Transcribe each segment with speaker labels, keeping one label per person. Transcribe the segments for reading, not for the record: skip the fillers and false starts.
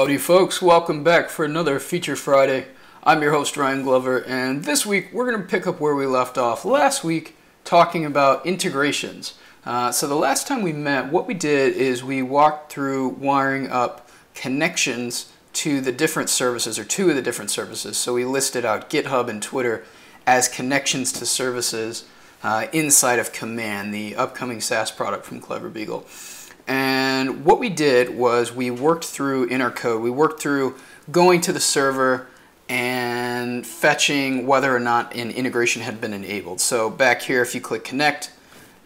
Speaker 1: Howdy folks, welcome back for another Feature Friday. I'm your host Ryan Glover, and this week we're going to pick up where we left off last week talking about integrations. So the last time we met, what we did is we walked through wiring up connections to the different services, or two of the different services. So we listed out GitHub and Twitter as connections to services inside of Command, the upcoming SaaS product from Clever Beagle. And what we did was we worked through in our code, we worked through going to the server and fetching whether or not an integration had been enabled. So back here, if you click connect,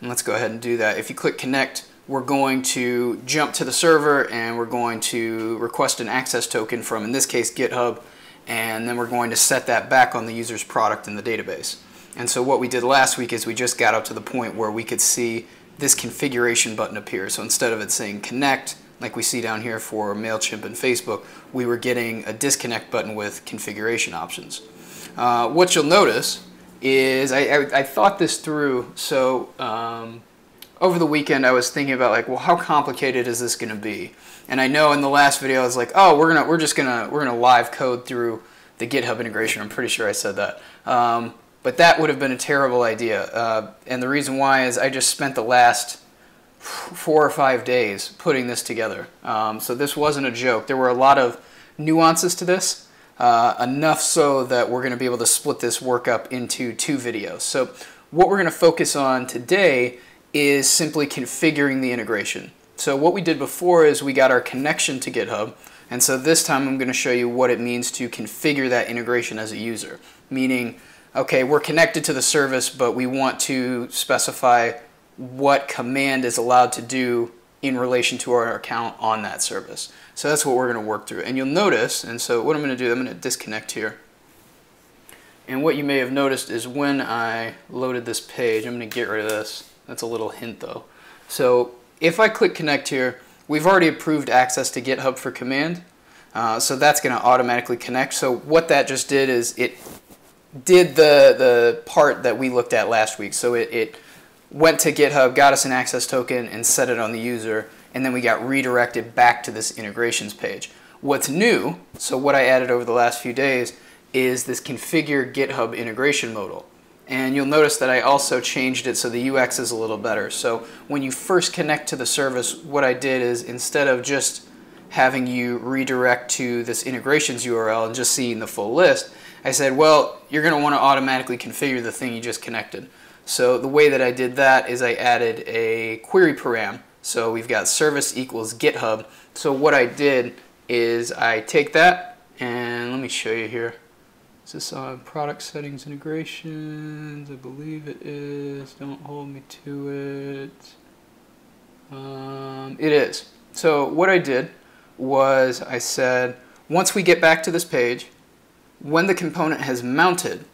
Speaker 1: and let's go ahead and do that. If you click connect, we're going to jump to the server and we're going to request an access token from, in this case, GitHub, and then we're going to set that back on the user's product in the database. And so what we did last week is we just got up to the point where we could see this configuration button appear. So instead of it saying connect, like we see down here for MailChimp and Facebook, we were getting a disconnect button with configuration options. What you'll notice is I thought this through. So over the weekend I was thinking about, like, well, how complicated is this going to be? And I know in the last video I was like, oh, we're gonna live code through the GitHub integration. I'm pretty sure I said that. But that would have been a terrible idea, and the reason why is I just spent the last 4 or 5 days putting this together. So this wasn't a joke. There were a lot of nuances to this, enough so that we're going to be able to split this work up into 2 videos. So what we're going to focus on today is simply configuring the integration. So what we did before is we got our connection to GitHub, and so this time I'm going to show you what it means to configure that integration as a user, meaning, okay, we're connected to the service, but we want to specify what command is allowed to do in relation to our account on that service. So that's what we're going to work through. And you'll notice, and so what I'm going to do, I'm going to disconnect here. And what you may have noticed is when I loaded this page, I'm going to get rid of this. That's a little hint though. So if I click connect here, we've already approved access to GitHub for command. So that's going to automatically connect. So what that just did is it did the part that we looked at last week. So it went to GitHub, got us an access token, and set it on the user, and then we got redirected back to this integrations page. What's new, so what I added over the last few days, is this configure GitHub integration modal. And you'll notice that I also changed it so the UX is a little better. So when you first connect to the service, what I did is instead of just having you redirect to this integrations URL and just seeing the full list, I said, well, you're going to want to automatically configure the thing you just connected. So the way that I did that is I added a query param. So we've got service equals GitHub. So what I did is I take that, and let me show you here. Is this on product settings integrations? I believe it is. Don't hold me to it. It is. So what I did was I said, once we get back to this page, when the component has mounted,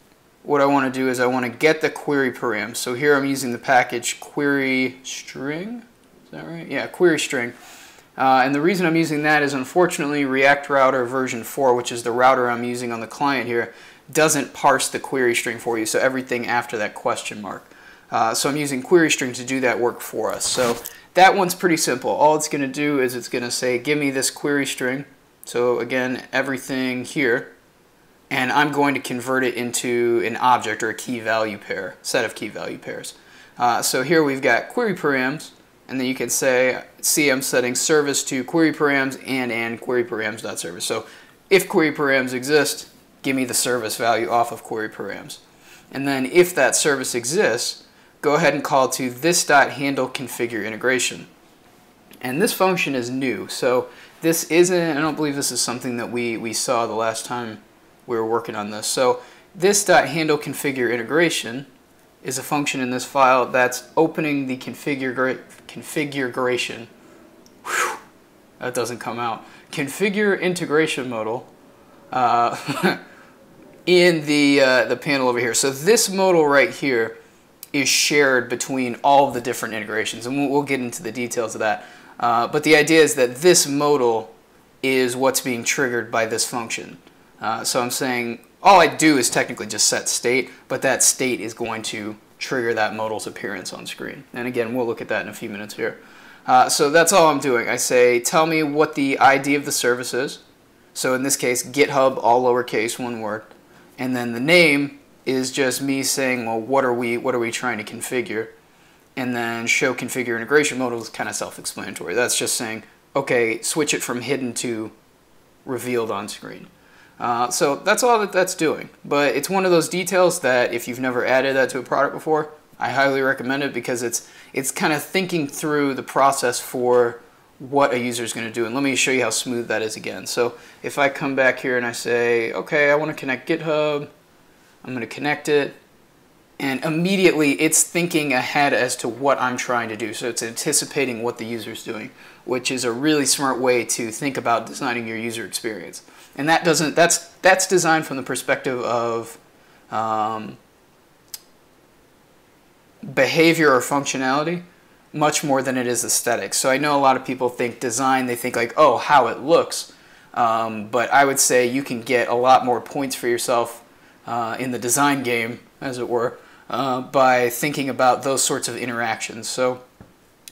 Speaker 1: what I want to do is I want to get the query param. So here I'm using the package query string. Is that right? Yeah, query string. And the reason I'm using that is, unfortunately, React Router version 4, which is the router I'm using on the client here, doesn't parse the query string for you. So everything after that question mark. So I'm using query string to do that work for us. So that one's pretty simple. All it's going to do is it's going to say, give me this query string. So again, everything here. And I'm going to convert it into an object or a key value pair, set of key value pairs. So here we've got query params, and then you can say, see, I'm setting service to query params and query params.service. So if query params exist, give me the service value off of query params. And then if that service exists, go ahead and call to this.handle configure integration. And this function is new. So this isn't, I don't believe this is something that we saw the last time we were working on this. So this.handle configure integration is a function in this file that's opening the configuration. Whew, that doesn't come out. Configure integration modal in the panel over here. So this modal right here is shared between all of the different integrations, and we'll get into the details of that. But the idea is that this modal is what's being triggered by this function. So I'm saying all I do is technically just set state, but that state is going to trigger that modal's appearance on screen. And again, we'll look at that in a few minutes here. So that's all I'm doing. I say, tell me what the ID of the service is. So in this case, GitHub, all lowercase, one word. And then the name is just me saying, well, what are we trying to configure? And then show configure integration modal is kind of self-explanatory. That's just saying, okay, switch it from hidden to revealed on screen. So that's all that that's doing. But it's one of those details that if you've never added that to a product before, I highly recommend it, because it's kind of thinking through the process for what a user is going to do. And let me show you how smooth that is again. So if I come back here and I say, okay, I want to connect GitHub, I'm going to connect it, and immediately it's thinking ahead as to what I'm trying to do. So it's anticipating what the user's doing, which is a really smart way to think about designing your user experience. And that's designed from the perspective of behavior or functionality much more than it is aesthetics. So I know a lot of people think design, they think like, oh, how it looks. But I would say you can get a lot more points for yourself in the design game, as it were, by thinking about those sorts of interactions. So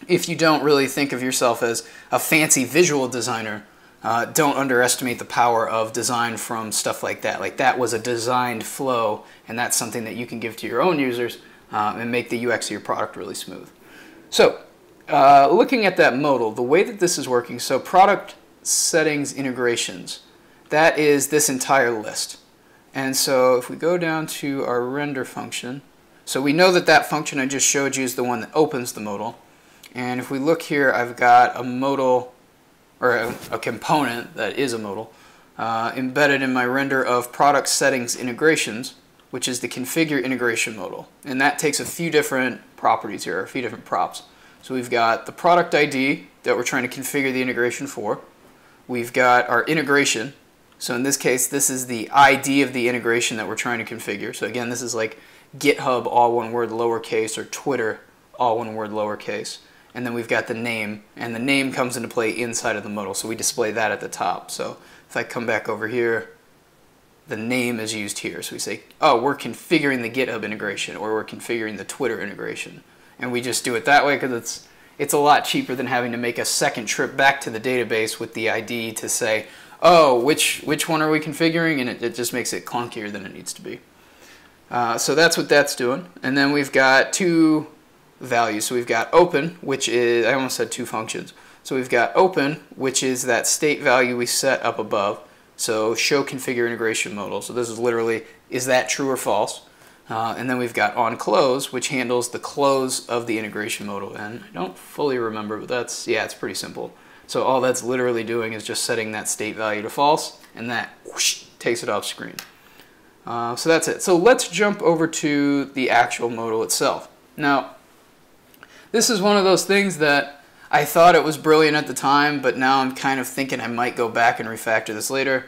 Speaker 1: if you don't really think of yourself as a fancy visual designer, don't underestimate the power of design from stuff like that. Like that was a designed flow, and that's something that you can give to your own users and make the UX of your product really smooth. So looking at that modal, the way that this is working, so product settings integrations, that is this entire list. And so if we go down to our render function, so we know that that function I just showed you is the one that opens the modal. And if we look here, I've got a modal, or a component that is a modal, embedded in my render of product settings integrations, which is the configure integration modal. And that takes a few different properties here, a few different props. So we've got the product ID that we're trying to configure the integration for. We've got our integration. So in this case, this is the ID of the integration that we're trying to configure. So again, this is like GitHub, all one word, lowercase, or Twitter, all one word, lowercase. And then we've got the name, and the name comes into play inside of the modal, so we display that at the top. So if I come back over here, the name is used here. So we say, oh, we're configuring the GitHub integration, or we're configuring the Twitter integration. And we just do it that way because it's a lot cheaper than having to make a second trip back to the database with the ID to say, oh, which one are we configuring? And it just makes it clunkier than it needs to be. So that's what that's doing. And then we've got two values. So we've got open, which is, I almost said two functions. So we've got open, which is that state value we set up above. So show configure integration modal. So this is literally, is that true or false? And then we've got on close, which handles the close of the integration modal. And I don't fully remember, but that's, yeah, it's pretty simple. So all that's literally doing is just setting that state value to false, and that whoosh, takes it off screen. So that's it. So let's jump over to the actual modal itself. Now, this is one of those things that I thought it was brilliant at the time, but now I'm kind of thinking I might go back and refactor this later.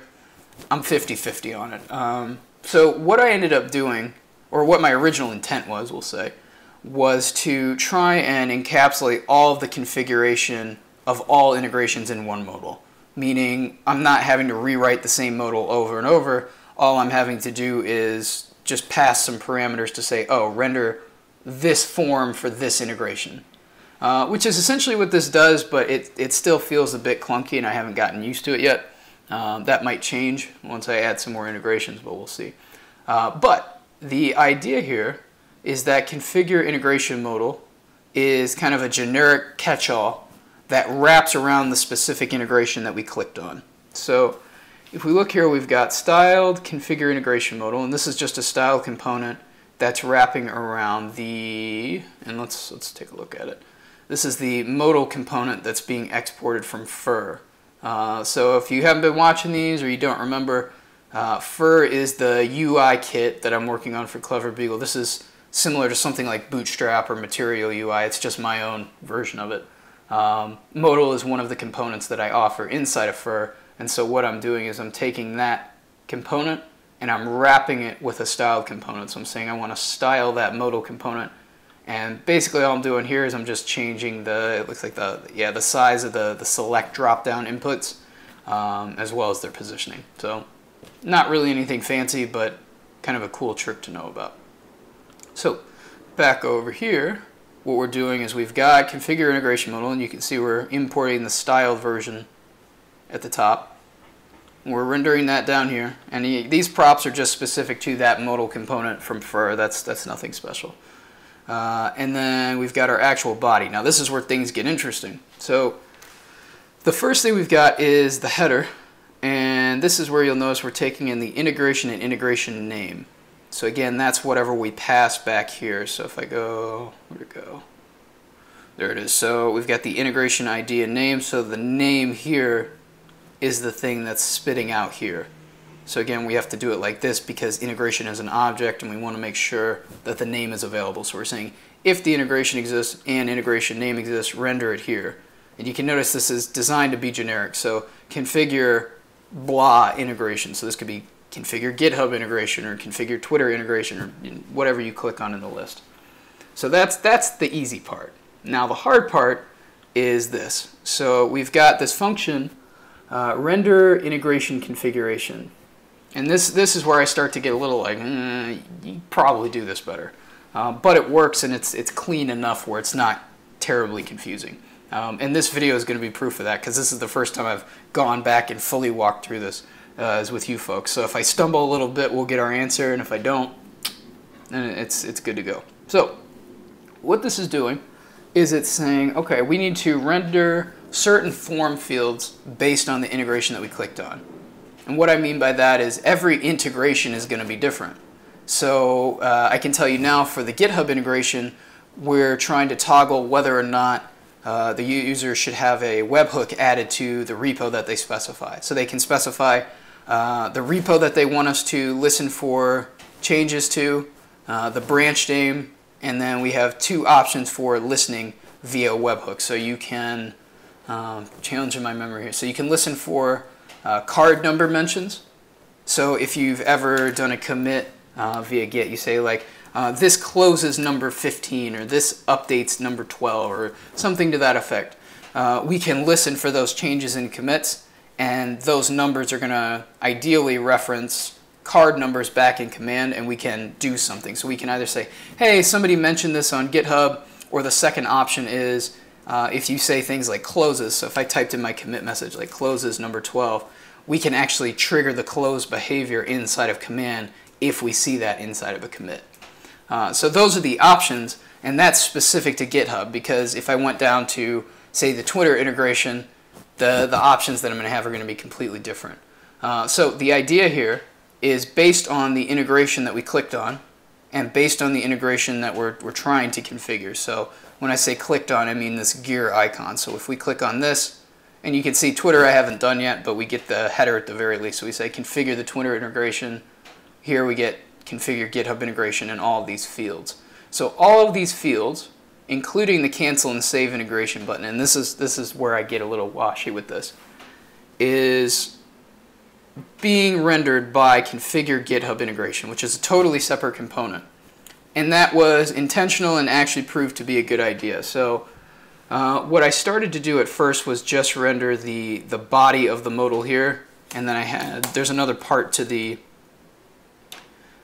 Speaker 1: I'm 50-50 on it. So what I ended up doing, or what my original intent was, we'll say, was to try and encapsulate all of the configuration of all integrations in one modal. Meaning I'm not having to rewrite the same modal over and over. All I'm having to do is just pass some parameters to say, oh, render this form for this integration. Which is essentially what this does, but it still feels a bit clunky and I haven't gotten used to it yet. That might change once I add some more integrations, but we'll see. But the idea here is that configure integration modal is kind of a generic catch-all that wraps around the specific integration that we clicked on. So if we look here, we've got styled configure integration modal, and this is just a style component that's wrapping around the, and let's take a look at it. This is the modal component that's being exported from fur. So if you haven't been watching these or you don't remember, fur is the UI kit that I'm working on for Clever Beagle. This is similar to something like Bootstrap or Material UI. It's just my own version of it. Modal is one of the components that I offer inside of fur, and so what I'm doing is I'm taking that component and I'm wrapping it with a styled component. So I'm saying I want to style that modal component, and basically all I'm doing here is I'm just changing the, it looks like the size of the select drop-down inputs, as well as their positioning. So not really anything fancy, but kind of a cool trick to know about. So back over here, what we're doing is we've got configure integration modal, and you can see we're importing the styled version at the top. We're rendering that down here, and these props are just specific to that modal component from fur. That's nothing special. And then we've got our actual body. Now this is where things get interesting. So the first thing we've got is the header, and this is where you'll notice we're taking in the integration and integration name. So again, that's whatever we pass back here. So if I go, where'd it go? There it is. So we've got the integration ID and name. So the name here is the thing that's spitting out here. So again, we have to do it like this because integration is an object and we want to make sure that the name is available. So we're saying if the integration exists and integration name exists, render it here. And you can notice this is designed to be generic. So configure blah integration. So this could be configure GitHub integration or configure Twitter integration or whatever you click on in the list. So that's the easy part. Now the hard part is this. So we've got this function render integration configuration, and this is where I start to get a little like you probably do this better, but it works and it's clean enough where it's not terribly confusing. And this video is going to be proof of that because this is the first time I've gone back and fully walked through this is with you folks. So if I stumble a little bit, we'll get our answer, and if I don't, then it's good to go. So what this is doing is it's saying, okay, we need to render certain form fields based on the integration that we clicked on. And what I mean by that is every integration is going to be different. So I can tell you now for the GitHub integration, we're trying to toggle whether or not the user should have a webhook added to the repo that they specify. So they can specify the repo that they want us to listen for changes to, the branch name, and then we have two options for listening via webhook. So you can challenging my memory here. So you can listen for card number mentions. So if you've ever done a commit via Git, you say like, this closes number 15 or this updates number 12 or something to that effect. We can listen for those changes in commits, and those numbers are going to ideally reference card numbers back in command, and we can do something. So we can either say, hey, somebody mentioned this on GitHub, or the second option is if you say things like closes. So if I typed in my commit message like closes number 12, we can actually trigger the close behavior inside of command if we see that inside of a commit. So those are the options, and that's specific to GitHub, because if I went down to, say, the Twitter integration, the options that I'm going to have are going to be completely different. So the idea here is based on the integration that we clicked on and based on the integration that we're trying to configure. So when I say clicked on, I mean this gear icon. So if we click on this, and you can see Twitter I haven't done yet, but we get the header at the very least. So we say configure the Twitter integration. Here we get configure GitHub integration in all of these fields. So all of these fields, including the cancel and save integration button, and this is where I get a little washy with this, is being rendered by configure GitHub integration, which is a totally separate component. And that was intentional and actually proved to be a good idea. So what I started to do at first was just render the body of the modal here, and then there's another part to the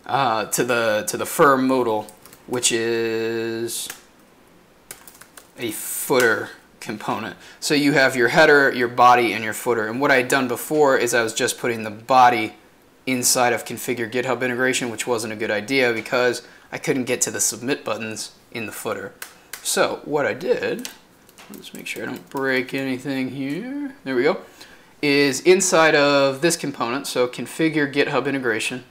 Speaker 1: fur modal, which is a footer component. So you have your header, your body, and your footer. And what I had done before is I was just putting the body inside of configure GitHub integration, which wasn't a good idea because I couldn't get to the submit buttons in the footer. So what I did, let's make sure I don't break anything here. There we go. Is inside of this component, so configure GitHub integration.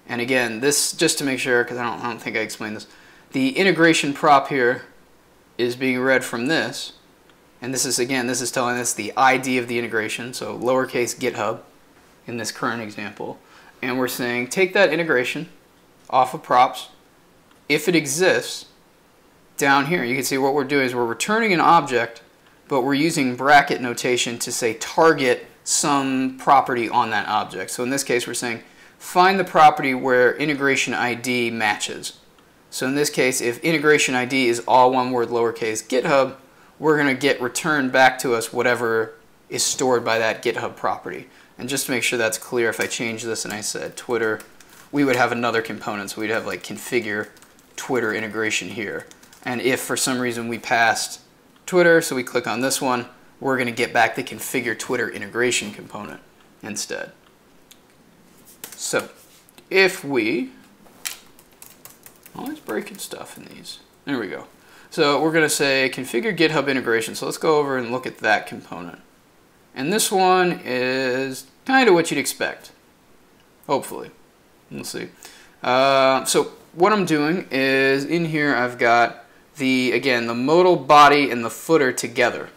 Speaker 1: And again, this, just to make sure, because I don't think I explained this, the integration prop here is being read from this. And this is, again, this is telling us the ID of the integration, so lowercase GitHub in this current example. And we're saying take that integration off of props. If it exists, down here, you can see what we're doing is we're returning an object, but we're using bracket notation to say target some property on that object. So in this case, we're saying find the property where integration ID matches. So in this case, if integration ID is all one word lowercase GitHub, we're going to get returned back to us whatever is stored by that GitHub property. And just to make sure that's clear, if I change this and I said Twitter, we would have another component. So we'd have like configure Twitter integration here. And if for some reason we passed Twitter, so we click on this one, we're going to get back the configure Twitter integration component instead. So if we, always breaking stuff in these. There we go. So we're going to say configure GitHub integration. So let's go over and look at that component. And this one is kind of what you'd expect, hopefully. We'll see. So what I'm doing is in here I've got again, the modal body and the footer together.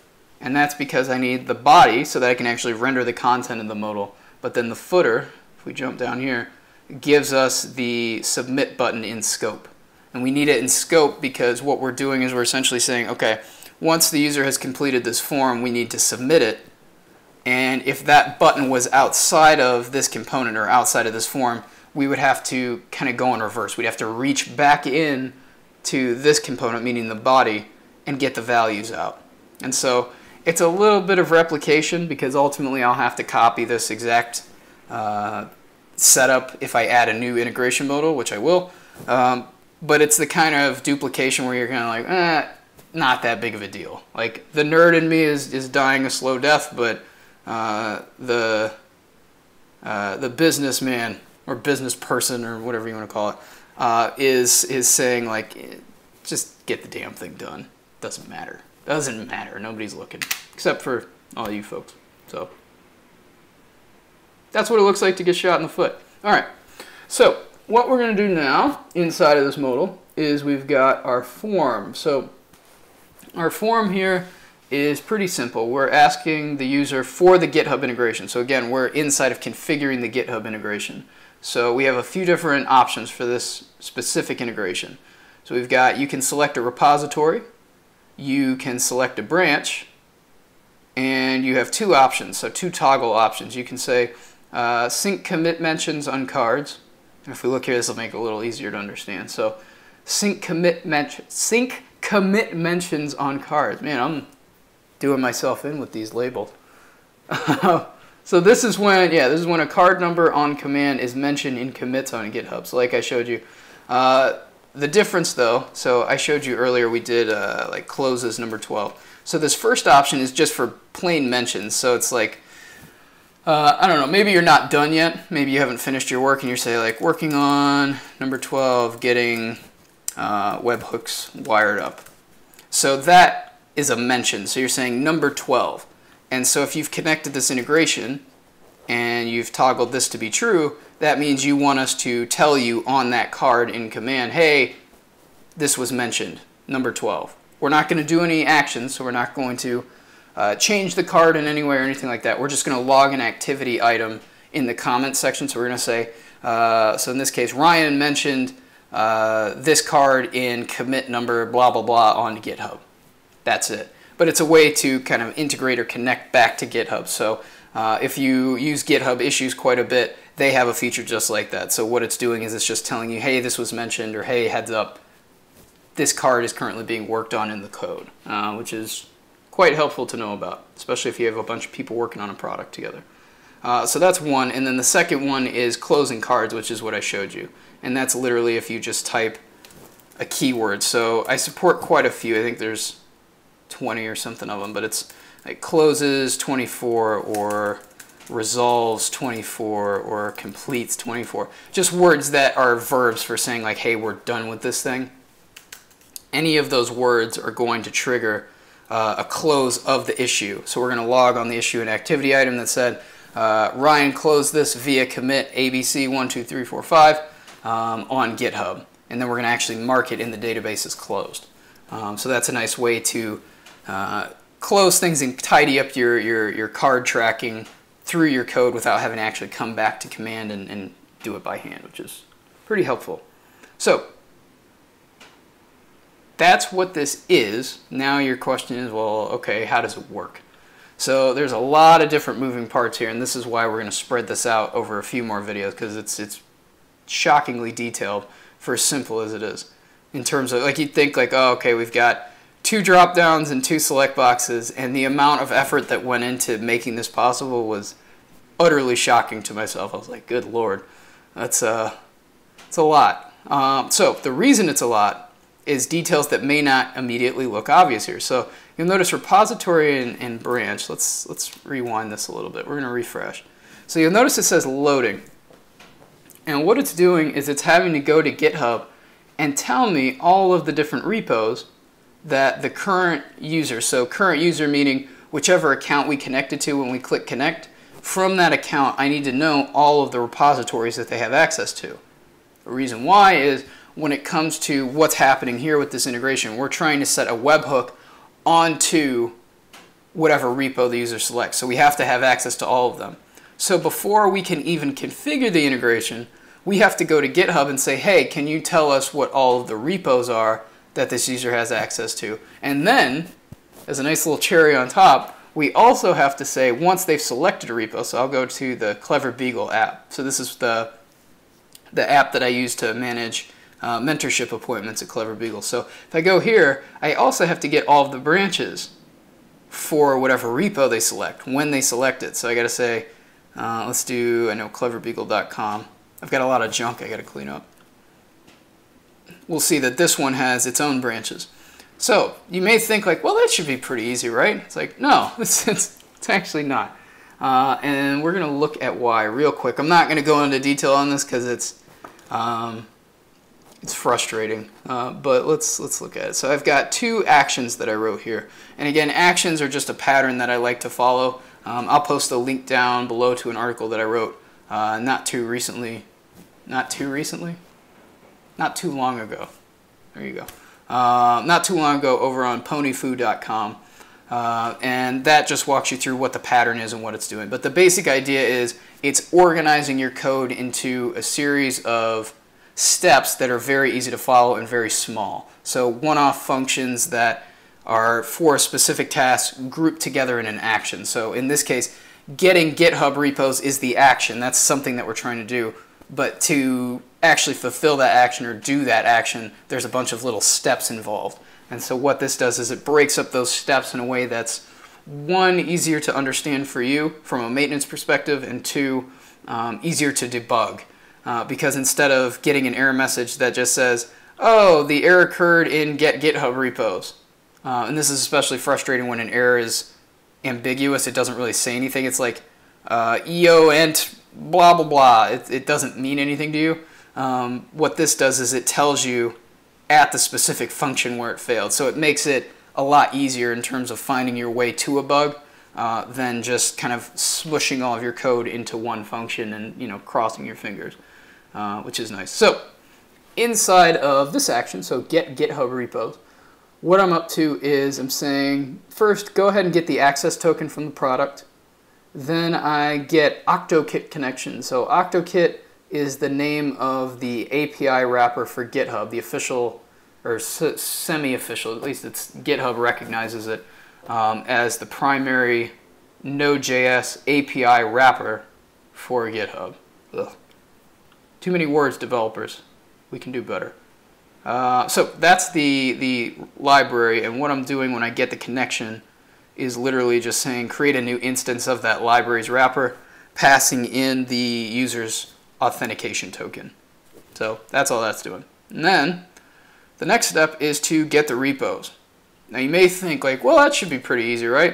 Speaker 1: And that's because I need the body so that I can actually render the content in the modal. But then the footer, if we jump down here, gives us the submit button in scope. And we need it in scope because what we're doing is we're essentially saying, okay, once the user has completed this form, we need to submit it. And if that button was outside of this component or outside of this form, we would have to kind of go in reverse. We'd have to reach back in to this component, meaning the body, and get the values out. And so it's a little bit of replication because ultimately I'll have to copy this exact setup if I add a new integration modal, which I will. But it's the kind of duplication where you're kind of like, not that big of a deal. Like the nerd in me is dying a slow death, but the businessman or business person or whatever you want to call it is saying like, just get the damn thing done. Doesn't matter. Doesn't matter. Nobody's looking except for all you folks. So that's what it looks like to get shot in the foot. All right. So what we're going to do now inside of this modal is we've got our form. So our form here is pretty simple. We're asking the user for the GitHub integration. So again, we're inside of configuring the GitHub integration. So we have a few different options for this specific integration. So we've got, you can select a repository, you can select a branch, and you have two options, so two toggle options. You can say sync commit mentions on cards. If we look here, this will make it a little easier to understand. So sync commit mentions on cards. Man, I'm doing myself in with these labeled. So this is when, this is when a card number on command is mentioned in commits on GitHub. So like I showed you, the difference though, so I showed you earlier we did like closes number 12. So this first option is just for plain mentions. So it's like, I don't know, maybe you're not done yet. Maybe you haven't finished your work and you're saying like working on number 12, getting webhooks wired up. So that is a mention. So you're saying number 12. And so if you've connected this integration and you've toggled this to be true, that means you want us to tell you on that card in command, hey, this was mentioned, number 12. We're not going to do any actions, so we're not going to change the card in any way or anything like that. We're just going to log an activity item in the comments section. So we're going to say, so in this case, Ryan mentioned this card in commit number blah, blah, blah on GitHub. That's it. But it's a way to kind of integrate or connect back to GitHub. So if you use GitHub issues quite a bit, they have a feature just like that. So what it's doing is it's just telling you, hey, this was mentioned, or hey, heads up, this card is currently being worked on in the code, which is quite helpful to know about, especially if you have a bunch of people working on a product together. So that's one. And then the second one is closing cards, which is what I showed you. And that's literally if you just type a keyword. So I support quite a few. I think there's 20 or something of them, but it's like closes 24 or resolves 24 or completes 24. Just words that are verbs for saying like, hey, we're done with this thing. Any of those words are going to trigger a close of the issue. So we're going to log on the issue an activity item that said, Ryan closed this via commit ABC12345 on GitHub. And then we're going to actually mark it in the database as closed. So that's a nice way to close things and tidy up your card tracking through your code without having to actually come back to command and do it by hand, which is pretty helpful. So that's what this is. Now your question is, well, okay, how does it work? So there's a lot of different moving parts here, and this is why we're going to spread this out over a few more videos, because it's shockingly detailed for as simple as it is. In terms of, like, you'd think like, oh, okay, we've got 2 drop downs and 2 select boxes, and the amount of effort that went into making this possible was utterly shocking to myself. I was like, good Lord, it's a lot. So the reason it's a lot is details that may not immediately look obvious here. So you'll notice repository and branch. Let's rewind this a little bit. We're going to refresh. So you'll notice it says loading. And what it's doing is it's having to go to GitHub and tell me all of the different repos that the current user, so current user meaning whichever account we connected to when we click connect, from that account I need to know all of the repositories that they have access to. The reason why is when it comes to what's happening here with this integration, we're trying to set a webhook onto whatever repo the user selects. So we have to have access to all of them. So before we can even configure the integration, we have to go to GitHub and say, hey, can you tell us what all of the repos are that this user has access to? And then, as a nice little cherry on top, we also have to say, once they've selected a repo, so I'll go to the Clever Beagle app. So this is the app that I use to manage mentorship appointments at Clever Beagle. So if I go here, I also have to get all of the branches for whatever repo they select, when they select it. So I got to say, let's do, I know cleverbeagle.com. I've got a lot of junk I got to clean up. We'll see that this one has its own branches. So you may think like, well, that should be pretty easy, right? It's like, no, it's actually not. And we're going to look at why real quick. I'm not going to go into detail on this because it's frustrating, but let's look at it. So I've got two actions that I wrote here. And again, actions are just a pattern that I like to follow. I'll post a link down below to an article that I wrote not too long ago. There you go. Not too long ago over on ponyfoo.com. And that just walks you through what the pattern is and what it's doing. But the basic idea is it's organizing your code into a series of steps that are very easy to follow and very small. So one-off functions that are for a specific task grouped together in an action. So in this case, getting GitHub repos is the action. That's something that we're trying to do. But to actually fulfill that action or do that action, there's a bunch of little steps involved. And so what this does is it breaks up those steps in a way that's, one, easier to understand for you from a maintenance perspective, and two, easier to debug. Because instead of getting an error message that just says, oh, the error occurred in get GitHub repos. And this is especially frustrating when an error is ambiguous. It doesn't really say anything. It's like EO ent blah, blah, blah. It doesn't mean anything to you. What this does is it tells you at the specific function where it failed. So it makes it a lot easier in terms of finding your way to a bug than just kind of smushing all of your code into one function and crossing your fingers, which is nice. So inside of this action, so get GitHub repos, what I'm up to is I'm saying, first, go ahead and get the access token from the product. Then I get OctoKit connection. So OctoKit is the name of the API wrapper for GitHub, the official or semi-official, at least GitHub recognizes it as the primary Node.js API wrapper for GitHub. Ugh. Too many words, developers. We can do better. So that's the library, and what I'm doing when I get the connection is literally just saying create a new instance of that library's wrapper, passing in the user's authentication token. So that's all that's doing. And then the next step is to get the repos. Now you may think like, well, that should be pretty easy, right?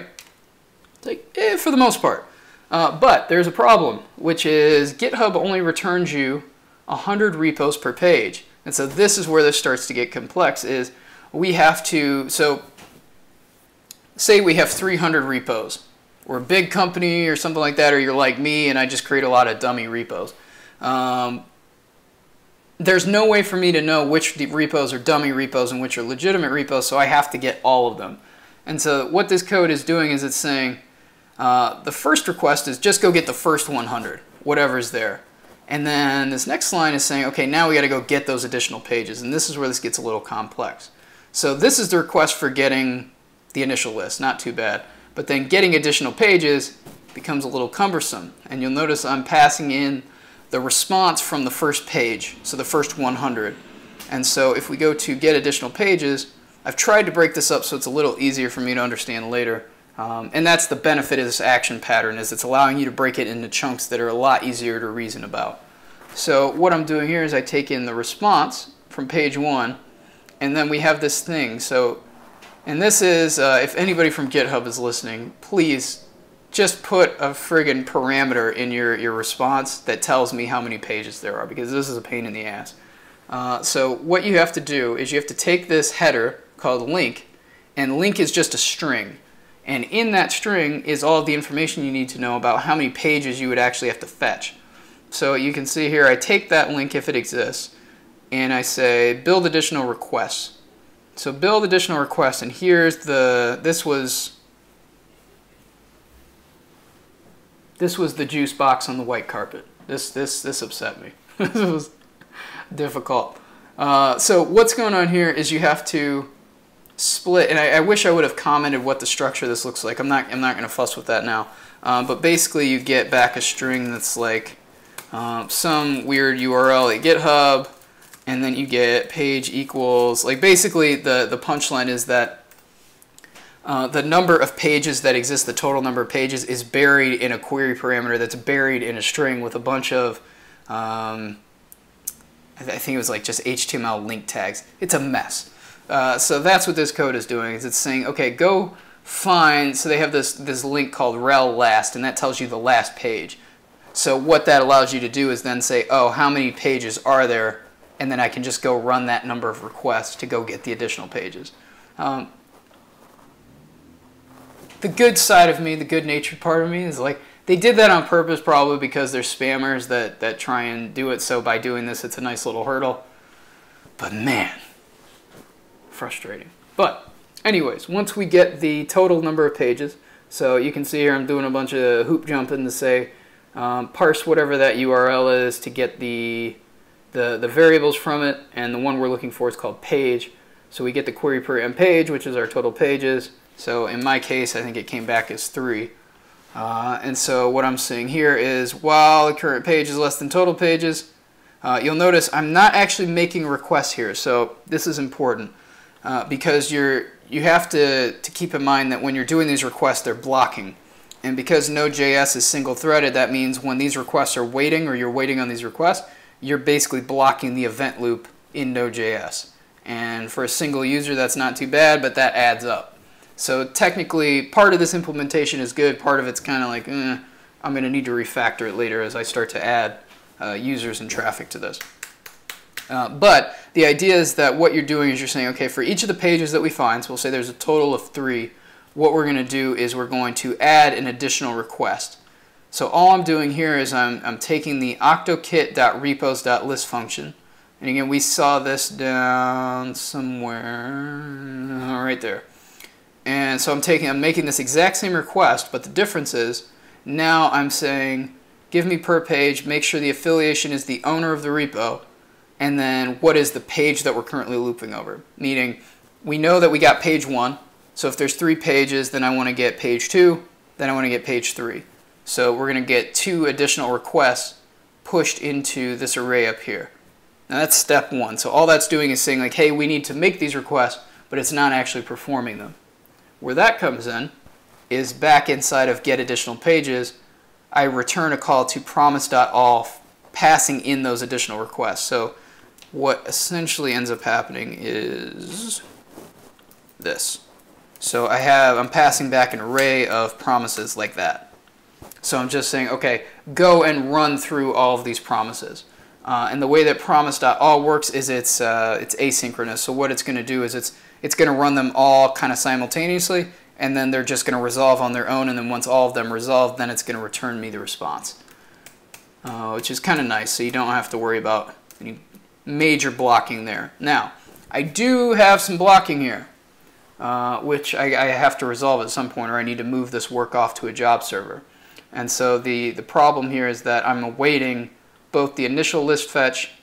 Speaker 1: It's like, for the most part. But there's a problem, which is GitHub only returns you 100 repos per page. And so this is where this starts to get complex, is we have to, so say we have 300 repos. We're a big company or something like that, or you're like me and I just create a lot of dummy repos. There's no way for me to know which repos are dummy repos and which are legitimate repos, so I have to get all of them. And so what this code is doing is it's saying the first request is just go get the first 100, whatever's there. And then this next line is saying, okay, now we got to go get those additional pages. And this is where this gets a little complex. So this is the request for getting the initial list, not too bad. But then getting additional pages becomes a little cumbersome. And you'll notice I'm passing in the response from the first page, so the first 100. And so if we go to get additional pages, I've tried to break this up so it's a little easier for me to understand later. And that's the benefit of this action pattern, is it's allowing you to break it into chunks that are a lot easier to reason about. So what I'm doing here is I take in the response from page 1, and then we have this thing. So, and this is, if anybody from GitHub is listening, please just put a friggin' parameter in your response that tells me how many pages there are, because this is a pain in the ass. So what you have to do is you have to take this header called link, and link is just a string. And in that string is all of the information you need to know about how many pages you would actually have to fetch. So you can see here, I take that link if it exists, and I say build additional requests. So build additional requests, and here's this was the juice box on the white carpet. This upset me. This was difficult. So what's going on here is you have to split, and I wish I would have commented what the structure of this looks like. I'm not going to fuss with that now. But basically you get back a string that's like some weird URL at GitHub, and then you get page equals, like basically the punchline is that the number of pages that exist, the total number of pages, is buried in a query parameter that's buried in a string with a bunch of, I think it was like just HTML link tags. It's a mess. So that's what this code is doing, is it's saying, okay, go find, so they have this link called rel last, and that tells you the last page. So what that allows you to do is then say, oh, how many pages are there? And then I can just go run that number of requests to go get the additional pages. The good side of me, the good-natured part of me, is like, they did that on purpose probably because they're spammers that try and do it, so by doing this it's a nice little hurdle. But man, frustrating. But anyways, once we get the total number of pages, so you can see here I'm doing a bunch of hoop jumping to say parse whatever that URL is to get the variables from it, and the one we're looking for is called page. So we get the query per m page, which is our total pages. So in my case, I think it came back as 3. And so what I'm saying here is, while the current page is less than total pages, you'll notice I'm not actually making requests here. So this is important because you have to keep in mind that when you're doing these requests, they're blocking. And because Node.js is single-threaded, that means when these requests are waiting, or you're waiting on these requests, you're basically blocking the event loop in Node.js. And for a single user, that's not too bad, but that adds up. So technically, part of this implementation is good. Part of it's kind of like, I'm going to need to refactor it later as I start to add users and traffic to this. But the idea is that what you're doing is you're saying, okay, for each of the pages that we find, so we'll say there's a total of 3, what we're going to do is we're going to add an additional request. So all I'm doing here is I'm taking the octokit.repos.list function. And again, we saw this down somewhere right there. And so I'm making this exact same request, but the difference is now I'm saying give me per page, make sure the affiliation is the owner of the repo, and then what is the page that we're currently looping over. Meaning we know that we got page 1, so if there's 3 pages, then I want to get page 2, then I want to get page 3. So we're going to get 2 additional requests pushed into this array up here. Now that's step 1. So all that's doing is saying like, hey, we need to make these requests, but it's not actually performing them. Where that comes in is back inside of get additional pages, I return a call to promise.all passing in those additional requests. So what essentially ends up happening is this. So I'm passing back an array of promises like that. So I'm just saying, okay, go and run through all of these promises. And the way that promise.all works is it's asynchronous. So what it's going to do is it's going to run them all kind of simultaneously, and then they're just going to resolve on their own, and then once all of them resolve, then it's going to return me the response, which is kind of nice, so you don't have to worry about any major blocking there. Now, I do have some blocking here, which I have to resolve at some point, or I need to move this work off to a job server. And so the problem here is that I'm awaiting both the initial list fetch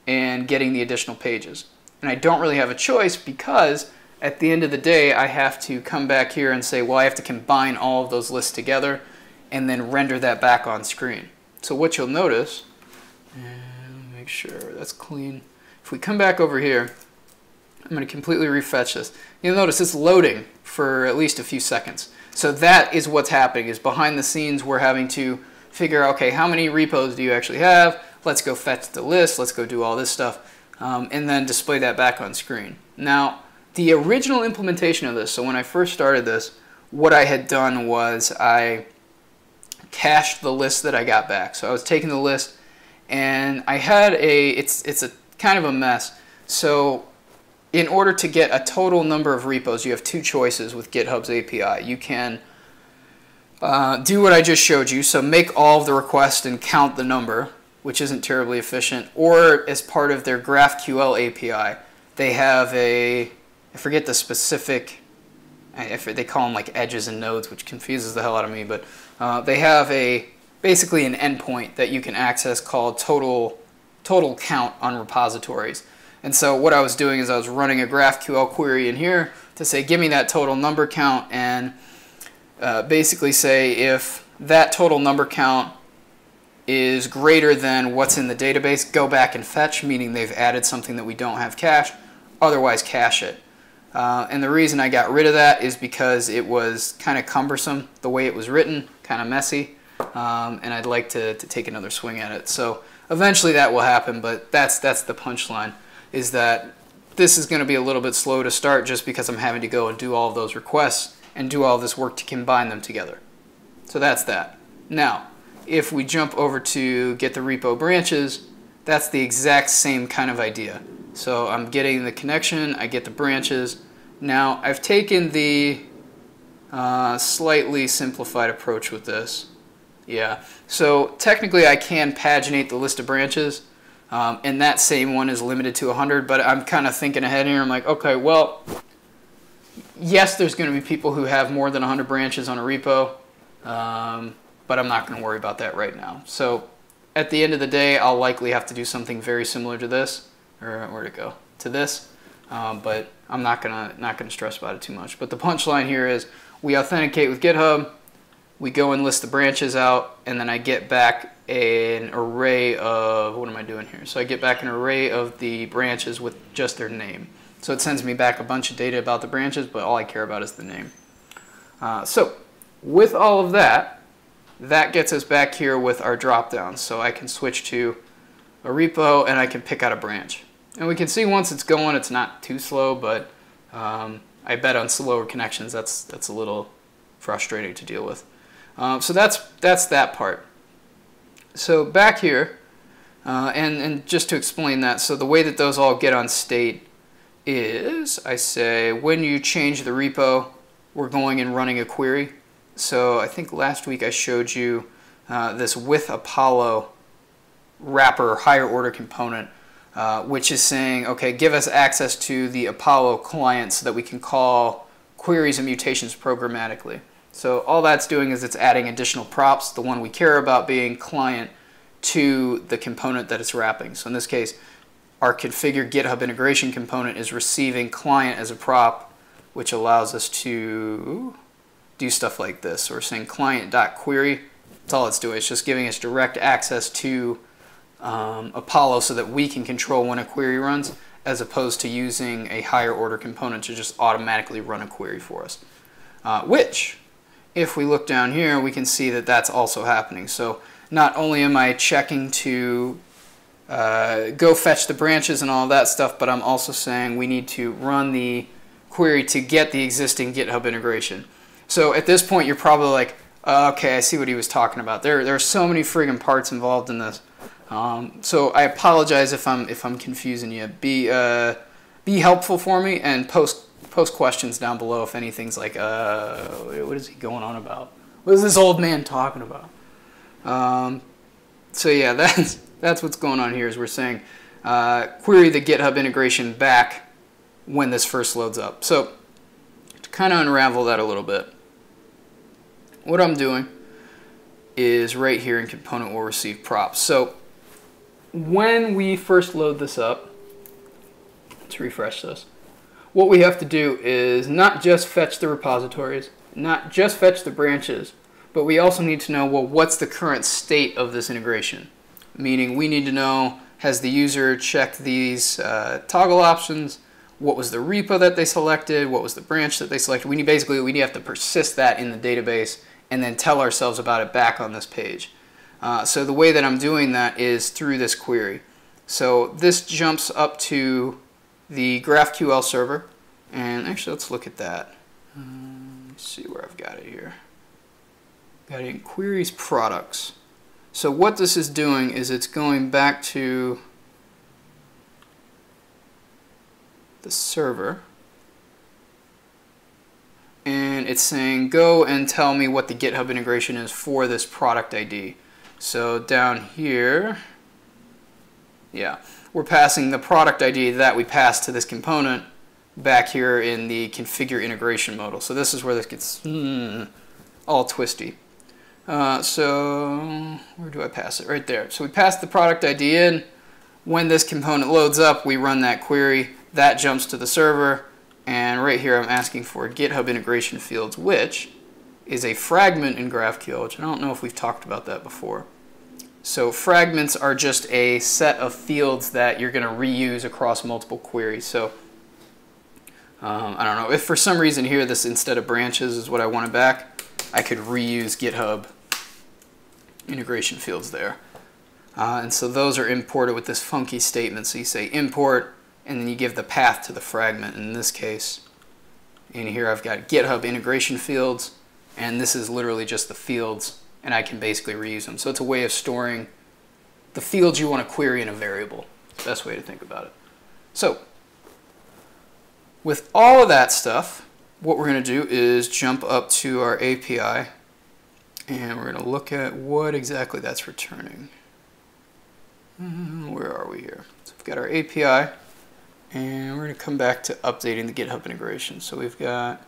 Speaker 1: and getting the additional pages. And I don't really have a choice because at the end of the day I have to come back here and say, well, I have to combine all of those lists together and then render that back on screen. So what you'll notice, and make sure that's clean, if we come back over here, I'm going to completely refetch this. You'll notice it's loading for at least a few seconds. So that is what's happening, is behind the scenes we're having to figure out, okay, how many repos do you actually have? Let's go fetch the list, let's go do all this stuff, and then display that back on screen. Now, the original implementation of this, so when I first started this, what I had done was I cached the list that I got back. So I was taking the list, and I had it's a kind of a mess. So in order to get a total number of repos, you have two choices with GitHub's API. You can do what I just showed you, so make all of the requests and count the number, which isn't terribly efficient, or as part of their GraphQL API, they have I forget the specific, they call them like edges and nodes, which confuses the hell out of me, but they have basically an endpoint that you can access called total count on repositories. And so what I was doing is I was running a GraphQL query in here to say, give me that total number count, and basically say if that total number count is greater than what's in the database, go back and fetch, meaning they've added something that we don't have cached, otherwise cache it. And the reason I got rid of that is because it was kind of cumbersome the way it was written, kind of messy, and I'd like to take another swing at it. So eventually that will happen, but that's the punchline, is that this is going to be a little bit slow to start just because I'm having to go and do all of those requests and do all this work to combine them together. So that's that. Now, if we jump over to get the repo branches, that's the exact same kind of idea. So I'm getting the connection, I get the branches. Now, I've taken the slightly simplified approach with this. Yeah, so technically I can paginate the list of branches, and that same one is limited to 100, but I'm kind of thinking ahead here. I'm like, okay, well, yes, there's going to be people who have more than 100 branches on a repo, but I'm not going to worry about that right now. So at the end of the day, I'll likely have to do something very similar to this, or where'd it go? To this, but I'm not gonna stress about it too much. But the punchline here is we authenticate with GitHub, we go and list the branches out, and then I get back an array of, what am I doing here? So I get back an array of the branches with just their name. So it sends me back a bunch of data about the branches, but all I care about is the name. So with all of that, that gets us back here with our dropdown. So I can switch to a repo and I can pick out a branch. And we can see once it's going, it's not too slow, but I bet on slower connections that's a little frustrating to deal with. So that's that part. So back here, and just to explain that, so the way that those all get on state is I say when you change the repo, we're going and running a query. So I think last week I showed you this with Apollo wrapper higher order component, which is saying, okay, give us access to the Apollo client so that we can call queries and mutations programmatically. So all that's doing is it's adding additional props, the one we care about being client, to the component that it's wrapping. So in this case, our configure GitHub integration component is receiving client as a prop, which allows us to do stuff like this. So we're saying client.query. That's all it's doing. It's just giving us direct access to Apollo so that we can control when a query runs, as opposed to using a higher order component to just automatically run a query for us. Which, if we look down here, we can see that that's also happening. So not only am I checking to go fetch the branches and all that stuff, but I'm also saying we need to run the query to get the existing GitHub integration. So at this point, you're probably like, okay, I see what he was talking about. There are so many friggin' parts involved in this. So I apologize if I'm confusing you. Be helpful for me and post questions down below if anything's like, what is he going on about? What is this old man talking about? So yeah, that's what's going on here. Is we're saying query the GitHub integration back when this first loads up. So to kind of unravel that a little bit, what I'm doing is right here in component will receive props. So when we first load this up, let's refresh this. What we have to do is not just fetch the repositories, not just fetch the branches, but we also need to know, well, what's the current state of this integration? Meaning we need to know, has the user checked these toggle options? What was the repo that they selected? What was the branch that they selected? We have to persist that in the database and then tell ourselves about it back on this page. So the way that I'm doing that is through this query. So this jumps up to the GraphQL server, and actually let's look at that. Let's see where I've got it here. got in queries products. So what this is doing is it's going back to the server, and it's saying go and tell me what the GitHub integration is for this product ID. So down here, yeah, we're passing the product ID that we passed to this component back here in the configure integration modal. So this is where this gets all twisty. So where do I pass it? Right there. So we pass the product ID in. When this component loads up, we run that query. That jumps to the server. And right here I'm asking for GitHub integration fields, which is a fragment in GraphQL, which I don't know if we've talked about that before. So fragments are just a set of fields that you're going to reuse across multiple queries. So I don't know, if for some reason here this instead of branches is what I wanted back, I could reuse GitHub integration fields there. And so those are imported with this funky statement. So you say import, and then you give the path to the fragment. In this case, in here I've got GitHub integration fields, and this is literally just the fields, and I can basically reuse them. So it's a way of storing the fields you want to query in a variable. It's the best way to think about it. So with all of that stuff, what we're going to do is jump up to our API, and we're going to look at what exactly that's returning. Where are we here? So we've got our API, and we're going to come back to updating the GitHub integration. So we've got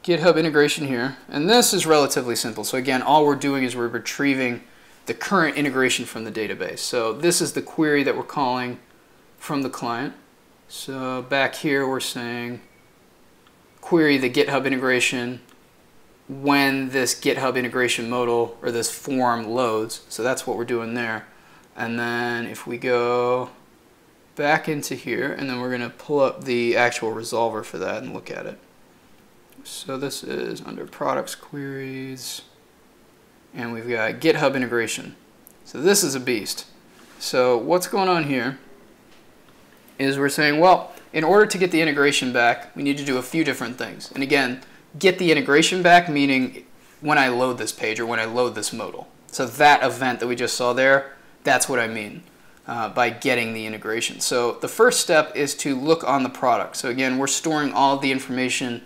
Speaker 1: GitHub integration here, and this is relatively simple. So again, all we're doing is we're retrieving the current integration from the database. So this is the query that we're calling from the client. So back here we're saying query the GitHub integration when this GitHub integration modal or this form loads. So that's what we're doing there. And then if we go back into here, and then we're going to pull up the actual resolver for that and look at it. So this is under products queries, and we've got GitHub integration. So this is a beast. So what's going on here is we're saying, well, in order to get the integration back, we need to do a few different things. And again, get the integration back meaning when I load this page or when I load this modal. So that event that we just saw there, that's what I mean by getting the integration. So the first step is to look on the product. So again, we're storing all of the information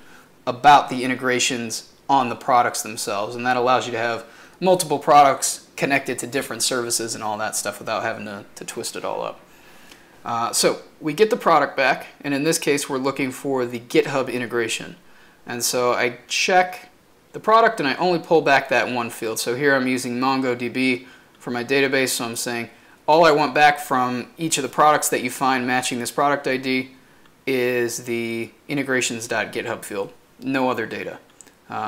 Speaker 1: about the integrations on the products themselves, and that allows you to have multiple products connected to different services and all that stuff without having to twist it all up. So we get the product back, and in this case we're looking for the GitHub integration. And so I check the product and I only pull back that one field. So here I'm using MongoDB for my database, so I'm saying all I want back from each of the products that you find matching this product ID is the integrations.github field, no other data.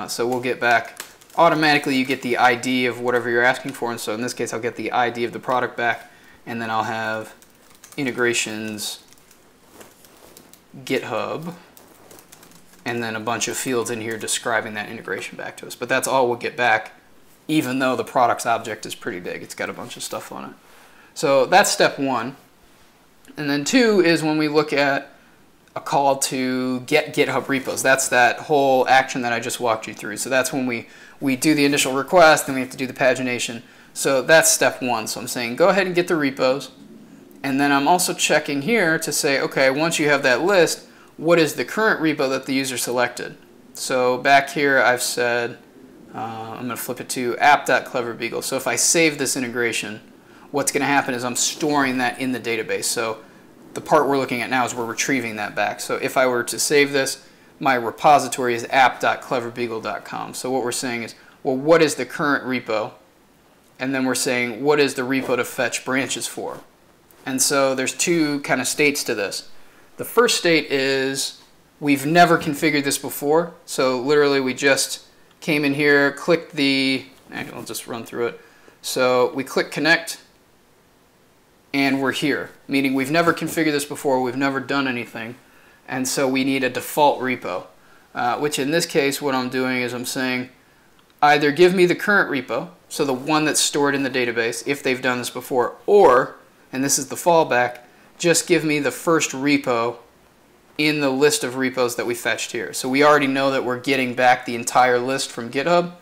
Speaker 1: So we'll get back, automatically you get the ID of whatever you're asking for, and so in this case I'll get the ID of the product back, and then I'll have integrations GitHub, and then a bunch of fields in here describing that integration back to us. But that's all we'll get back, even though the products object is pretty big. It's got a bunch of stuff on it. So that's step one. And then two is when we look at a call to get GitHub repos. That's that whole action that I just walked you through. So that's when we do the initial request, then we have to do the pagination. So that's step one. So I'm saying go ahead and get the repos. And then I'm also checking here to say, okay, once you have that list, what is the current repo that the user selected? So back here I've said, I'm going to flip it to app.cleverbeagle. So if I save this integration, what's going to happen is I'm storing that in the database. So the part we're looking at now is we're retrieving that back. So if I were to save this, my repository is app.cleverbeagle.com. So what we're saying is, well, what is the current repo? And then we're saying, what is the repo to fetch branches for? And so there's two kind of states to this. The first state is we've never configured this before. So literally we just came in here, clicked the, I'll just run through it. So we click connect, and we're here, meaning we've never configured this before, we've never done anything, and so we need a default repo, which in this case what I'm doing is I'm saying either give me the current repo, so the one that's stored in the database if they've done this before, or, and this is the fallback, just give me the first repo in the list of repos that we fetched here. So we already know that we're getting back the entire list from GitHub,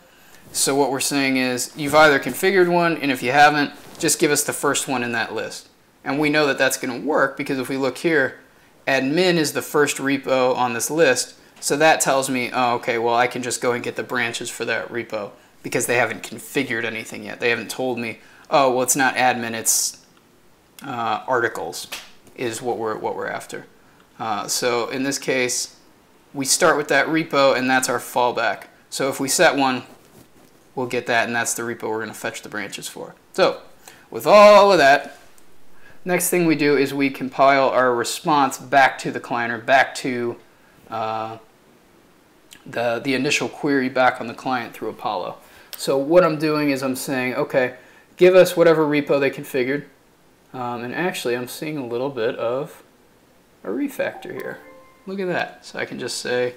Speaker 1: So what we're saying is you've either configured one, and if you haven't, just give us the first one in that list. And we know that that's going to work because if we look here, admin is the first repo on this list. So that tells me, oh, okay, well, I can just go and get the branches for that repo because they haven't configured anything yet. They haven't told me, oh, well, it's not admin, it's articles is what we're after. So in this case, we start with that repo, and that's our fallback. So if we set one, we'll get that, and that's the repo we're going to fetch the branches for. So with all of that, next thing we do is we compile our response back to the client, or back to the initial query back on the client through Apollo. So what I'm doing is I'm saying, okay, give us whatever repo they configured. And actually, I'm seeing a little bit of a refactor here. Look at that. So I can just say,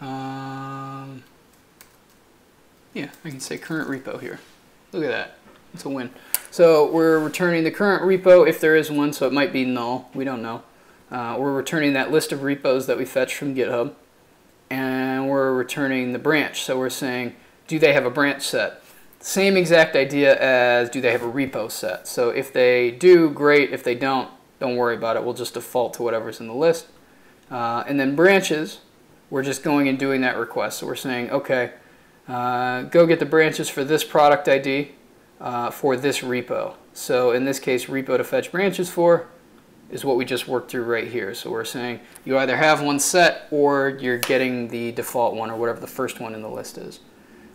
Speaker 1: yeah, I can say current repo here. Look at that. It's a win. So we're returning the current repo if there is one, so it might be null. We don't know. We're returning that list of repos that we fetched from GitHub. And we're returning the branch. So we're saying, do they have a branch set? Same exact idea as do they have a repo set. So if they do, great. If they don't worry about it. We'll just default to whatever's in the list. And then branches, we're just going and doing that request. So we're saying, okay, go get the branches for this product ID for this repo. So in this case, repo to fetch branches for is what we just worked through right here. So we're saying you either have one set or you're getting the default one or whatever the first one in the list is.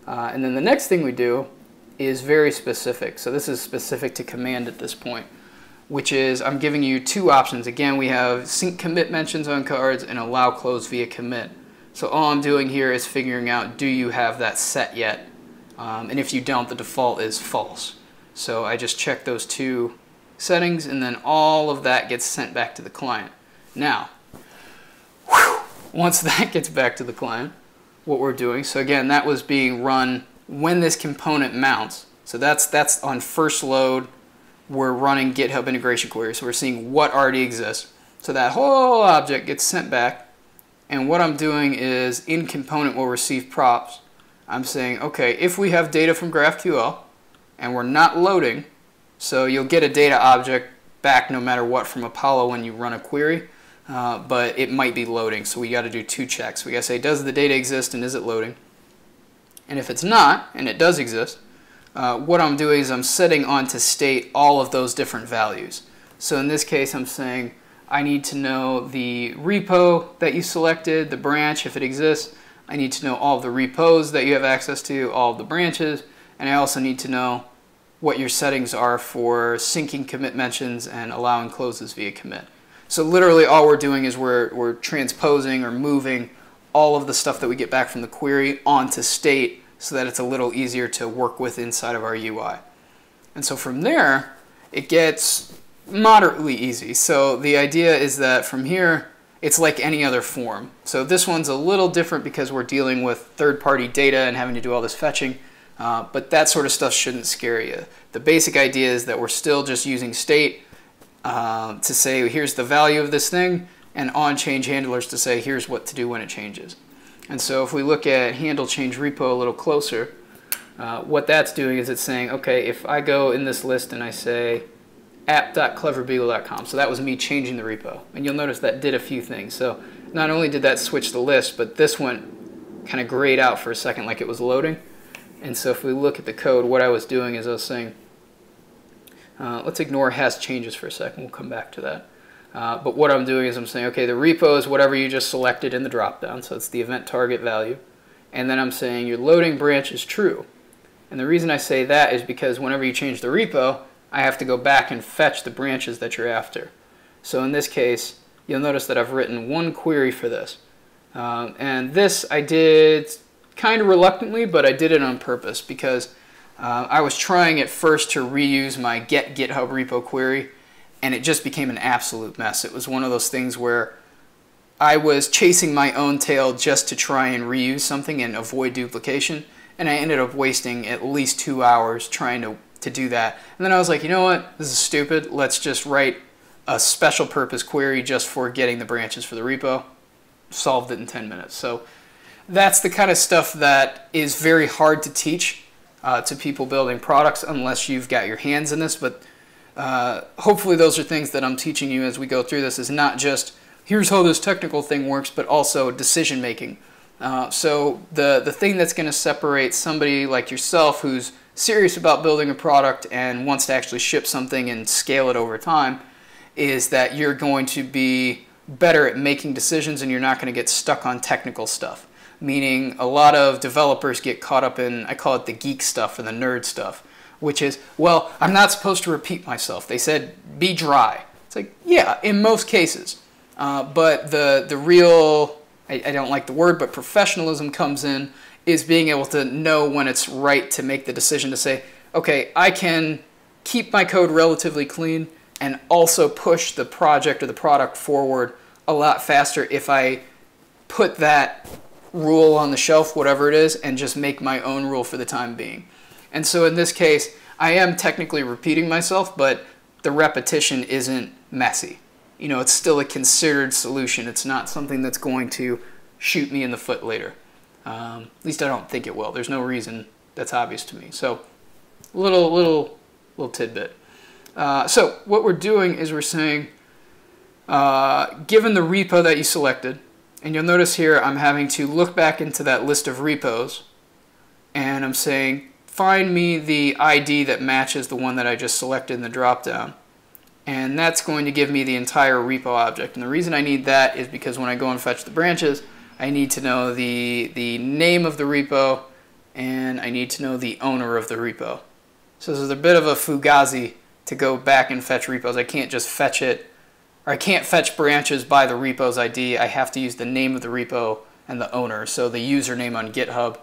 Speaker 1: And then the next thing we do is very specific. So this is specific to command at this point, which is I'm giving you two options. Again, we have sync commit mentions on cards and allow close via commit. So all I'm doing here is figuring out, do you have that set yet? And if you don't, the default is false. So I just check those two settings, and then all of that gets sent back to the client. Now, once that gets back to the client, what we're doing, so again, that was being run when this component mounts. So that's on first load. We're running GitHub integration query, so we're seeing what already exists. So that whole object gets sent back, and what I'm doing is in component will receive props. I'm saying, okay, if we have data from GraphQL and we're not loading, so you'll get a data object back no matter what from Apollo when you run a query, but it might be loading, so we got to do two checks. We got to say, does the data exist and is it loading? And if it's not, and it does exist, what I'm doing is I'm setting on to state all of those different values. So in this case, I'm saying I need to know the repo that you selected, the branch if it exists. I need to know all of the repos that you have access to, all of the branches, and I also need to know what your settings are for syncing commit mentions and allowing closes via commit. So literally all we're doing is we're transposing or moving all of the stuff that we get back from the query onto state so that it's a little easier to work with inside of our UI. And so from there, it gets moderately easy. So the idea is that from here, it's like any other form. So this one's a little different because we're dealing with third-party data and having to do all this fetching. But that sort of stuff shouldn't scare you. The basic idea is that we're still just using state to say here's the value of this thing, and on change handlers to say here's what to do when it changes. And so if we look at handle change repo a little closer, what that's doing is it's saying, okay, if I go in this list and I say app.cleverbeagle.com, so that was me changing the repo, and you'll notice that did a few things. So not only did that switch the list, but this went kind of grayed out for a second like it was loading. And so if we look at the code, what I was doing is I was saying, let's ignore has changes for a second. We'll come back to that. But what I'm doing is I'm saying, okay, the repo is whatever you just selected in the dropdown. So it's the event target value. And then I'm saying your loading branch is true. And the reason I say that is because whenever you change the repo, I have to go back and fetch the branches that you're after. So in this case, you'll notice that I've written one query for this. And this I did kind of reluctantly, but I did it on purpose because I was trying at first to reuse my get GitHub repo query, and it just became an absolute mess. It was one of those things where I was chasing my own tail just to try and reuse something and avoid duplication, and I ended up wasting at least 2 hours trying to do that. And then I was like, you know what, this is stupid. Let's just write a special purpose query just for getting the branches for the repo. Solved it in 10 minutes. So that's the kind of stuff that is very hard to teach to people building products unless you've got your hands in this. But hopefully those are things that I'm teaching you as we go through this, is not just here's how this technical thing works, but also decision making. So the thing that's going to separate somebody like yourself who's serious about building a product and wants to actually ship something and scale it over time is that you're going to be better at making decisions and you're not going to get stuck on technical stuff. Meaning a lot of developers get caught up in, I call it the geek stuff or the nerd stuff, which is, well, I'm not supposed to repeat myself. They said be dry. It's like, yeah, in most cases. But the real, I don't like the word, but professionalism comes in, is being able to know when it's right to make the decision to say, okay, I can keep my code relatively clean and also push the project or the product forward a lot faster if I put that rule on the shelf, whatever it is, and just make my own rule for the time being. And so in this case, I am technically repeating myself, but the repetition isn't messy. You know, it's still a considered solution. It's not something that's going to shoot me in the foot later. At least I don't think it will. There's no reason that's obvious to me. So, little tidbit. So what we're doing is we're saying, given the repo that you selected, and you'll notice here I'm having to look back into that list of repos, and I'm saying, find me the ID that matches the one that I just selected in the dropdown. And that's going to give me the entire repo object. And the reason I need that is because when I go and fetch the branches, I need to know the name of the repo, and I need to know the owner of the repo. So there's a bit of a fugazi to go back and fetch repos. I can't just fetch it, or I can't fetch branches by the repo's ID. I have to use the name of the repo and the owner, so the username on GitHub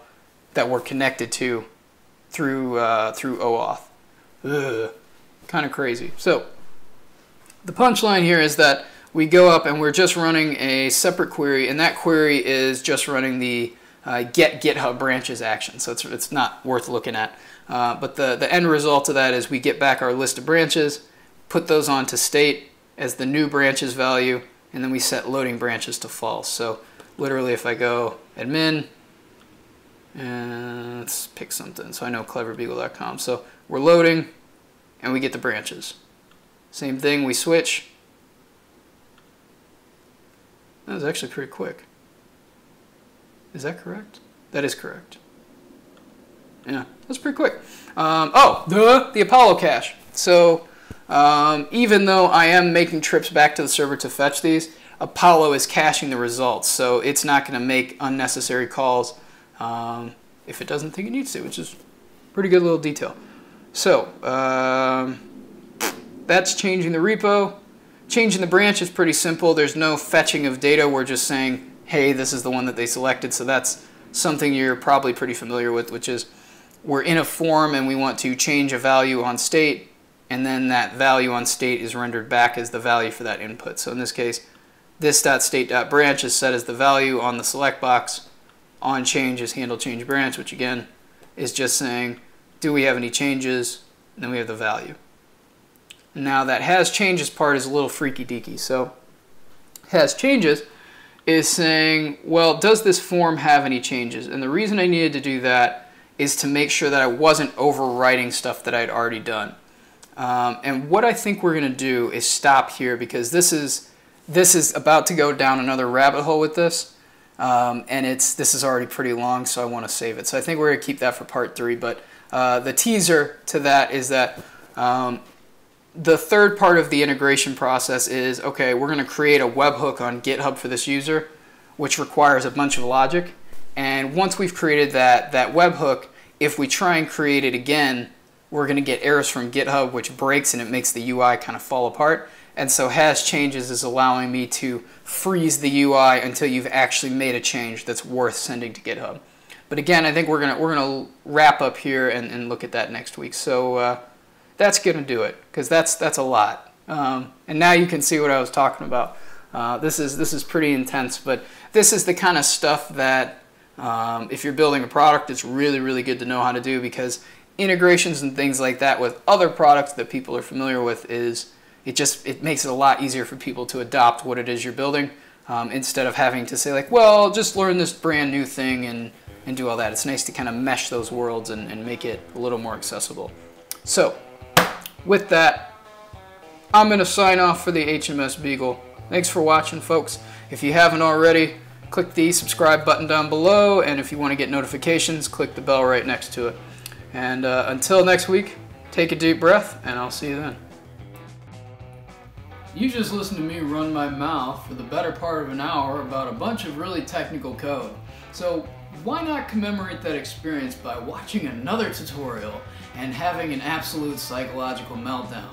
Speaker 1: that we're connected to through OAuth. Kind of crazy. So the punchline here is that we go up and we're just running a separate query, and that query is just running the get GitHub branches action, so it's not worth looking at. But the end result of that is we get back our list of branches, put those onto state as the new branches value, and then we set loading branches to false. So literally if I go admin, and let's pick something, so I know cleverbeagle.com. So we're loading, and we get the branches. Same thing, we switch. That was actually pretty quick. Is that correct? That is correct. Yeah, that's pretty quick. The Apollo cache. So even though I am making trips back to the server to fetch these, Apollo is caching the results. So it's not going to make unnecessary calls if it doesn't think it needs to, which is a pretty good little detail. So that's changing the repo. Changing the branch is pretty simple. There's no fetching of data. We're just saying, hey, this is the one that they selected. So that's something you're probably pretty familiar with, which is we're in a form and we want to change a value on state, and then that value on state is rendered back as the value for that input. So in this case, this.state.branch is set as the value on the select box. On change is handle change branch, which again is just saying, do we have any changes? And then we have the value. Now that has changes part is a little freaky deaky. So has changes is saying, well, does this form have any changes? And the reason I needed to do that is to make sure that I wasn't overwriting stuff that I'd already done. And what I think we're going to do is stop here, because this is about to go down another rabbit hole with this. And this is already pretty long, so I want to save it. So I think we're going to keep that for part 3. But the teaser to that is that the third part of the integration process is, okay, we're going to create a webhook on GitHub for this user, which requires a bunch of logic. And once we've created that webhook, if we try and create it again, we're going to get errors from GitHub, which breaks and it makes the UI kind of fall apart. And so has changes is allowing me to freeze the UI until you've actually made a change that's worth sending to GitHub. But again, I think we're gonna wrap up here and look at that next week. So that's going to do it, because that's a lot. And now you can see what I was talking about. This is pretty intense, but this is the kind of stuff that if you're building a product, it's really, really good to know how to do, because integrations and things like that with other products that people are familiar with it makes it a lot easier for people to adopt what it is you're building, instead of having to say like, well, just learn this brand new thing and and do all that. It's nice to kind of mesh those worlds and make it a little more accessible. So with that, I'm going to sign off for the HMS Beagle. Thanks for watching, folks. If you haven't already, click the subscribe button down below, and if you want to get notifications, click the bell right next to it. And until next week, take a deep breath, and I'll see you then. You just listened to me run my mouth for the better part of an hour about a bunch of really technical code. So why not commemorate that experience by watching another tutorial and having an absolute psychological meltdown?